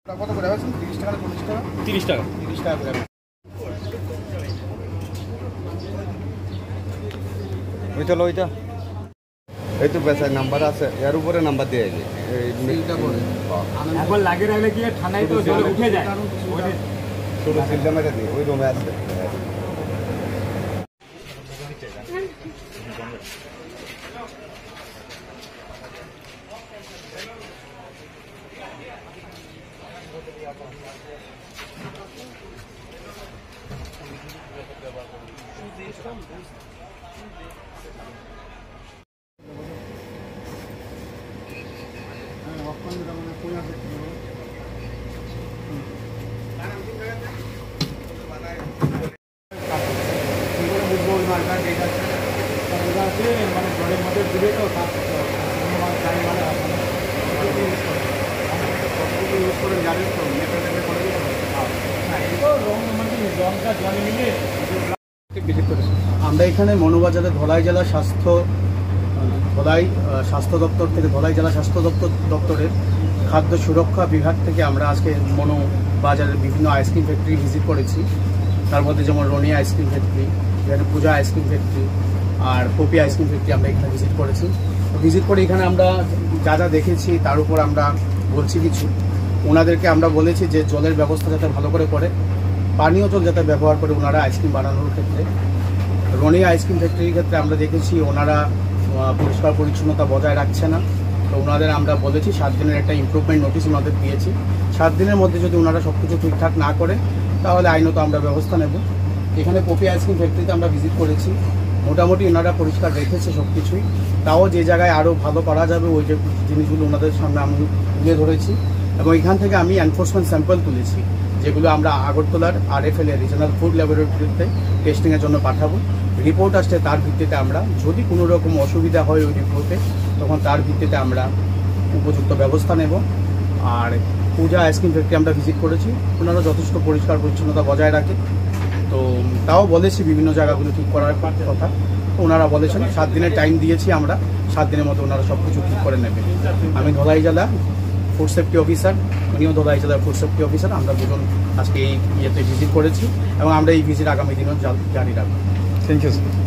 কত করে আছে? 30 টাকা না 40 টাকা? 30 টাকা। 30 টাকা করে। ওইটা ওইটা এই তো বেচার নাম্বার আছে, এর উপরে নাম্বার দিয়ে যায় এইটা করে এখন লাগিয়ে রাখলে কি ঠান্ডায় তো জল উঠে যায়। ছোট সিলটা মেরে দিই, ওই রুমে আছে। মানে জলের মধ্যে ডুবে তো ইউজ করে জানেন তো মেটালের করে রংটা জলে মিলে ভিজিট করেছি। আমরা এখানে মনোবাজারে ধলাই জেলা স্বাস্থ্য দপ্তর থেকে ধলাই জেলা স্বাস্থ্য দপ্তরের খাদ্য সুরক্ষা বিভাগ থেকে আমরা আজকে মনোবাজারের বিভিন্ন আইসক্রিম ফ্যাক্টরি ভিজিট করেছি। তার মধ্যে যেমন রনি আইসক্রিম ফ্যাক্টরি, এখানে পূজা আইসক্রিম ফ্যাক্টরি আর পপি আইসক্রিম ফ্যাক্টরি আমরা এখানে ভিজিট করেছি। ভিজিট করে এখানে আমরা যা যা দেখেছি তার উপর আমরা বলছি কিছু। ওনাদেরকে আমরা বলেছি যে জলের ব্যবস্থা যাতে ভালো করে পানীয় জল যাতে ব্যবহার করে ওনারা আইসক্রিম বানানোর ক্ষেত্রে। রনি আইসক্রিম ফ্যাক্টরির ক্ষেত্রে আমরা দেখেছি ওনারা পরিষ্কার পরিচ্ছন্নতা বজায় রাখছে না। তো ওনাদের আমরা বলেছি 7 দিনের একটা ইমপ্রুভমেন্ট নোটিশ ওনাদের দিয়েছি। 7 দিনের মধ্যে যদি ওনারা সব কিছু ঠিকঠাক না করে তাহলে আইনত আমরা ব্যবস্থা নেব। এখানে পপি আইসক্রিম ফ্যাক্টরিতে আমরা ভিজিট করেছি, মোটামুটি ওনারা পরিষ্কার রেখেছে সব কিছুই। তাও যে জায়গায় আরও ভালো করা যাবে ওই যে জিনিসগুলো ওনাদের সামনে আমি তুলে ধরেছি এবং এখান থেকে আমি এনফোর্সমেন্ট স্যাম্পল তুলেছি যেগুলো আমরা আগরতলার RFL রিজনাল ফুড ল্যাবরেটরিতে টেস্টিংয়ের জন্য পাঠাবো। রিপোর্ট আসছে, তার ভিত্তিতে আমরা যদি কোনো রকম অসুবিধা হয় ওই রিপোর্টে তখন তার ভিত্তিতে আমরা উপযুক্ত ব্যবস্থা নেব। আর পূজা আইসক্রিম ফ্যাক্টরি আমরা ভিজিট করেছি, ওনারা যথেষ্ট পরিষ্কার পরিচ্ছন্নতা বজায় রাখে। তো তাও বলেছি বিভিন্ন জায়গাগুলো ঠিক করার কথা, ওনারা বলেছেন 7 দিনের টাইম দিয়েছি আমরা, 7 দিনের মধ্যে ওনারা সব কিছু ঠিক করে নেবে। আমি ধলাই জেলা ফুড সেফটি অফিসার, উনিও ধলাই জেলার ফুড সেফটি অফিসার। আমরা দুজন আজকে এই ইয়েতে ভিজিট করেছি এবং আমরা এই ভিজিট আগামী দিনও জারি রাখবো। Thank you sir.